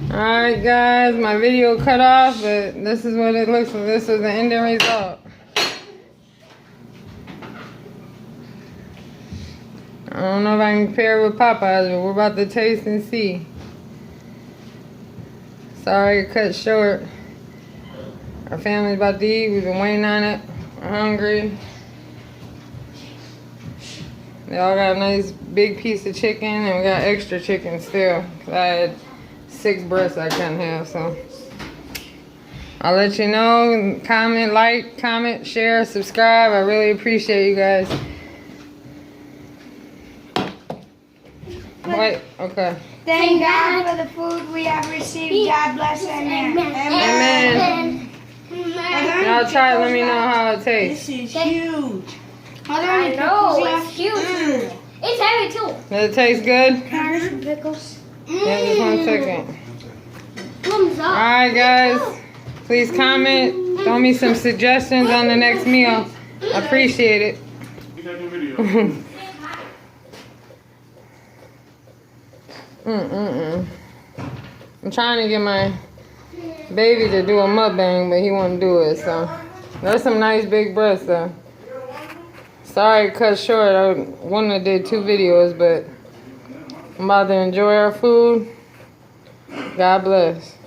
Alright guys, my video cut off, but this is what it looks like. This is the ending result. I don't know if I can compare it with Popeyes, but we're about to taste and see. Sorry it cut short. Our family's about to eat. We've been waiting on it. We're hungry. They all got a nice big piece of chicken, and we got extra chicken still. I had 6 breasts I couldn't have, so I'll let you know. Comment, share, subscribe. I really appreciate you guys. Wait, okay. Thank God for the food we have received. God bless and Amen. Y'all try it. Let me know how it tastes. This is huge. I know, it's huge. It's heavy too. Does it taste good? Carrots and pickles. Yeah, just 1 second. Thumbs up. Alright guys, please comment. Throw me some suggestions on the next meal. I appreciate it. I'm trying to get my baby to do a mukbang, but he won't do it, so there's some nice big breasts though. Sorry it cut short. I wouldn't have did 2 videos, but I'm about to enjoy our food. God bless.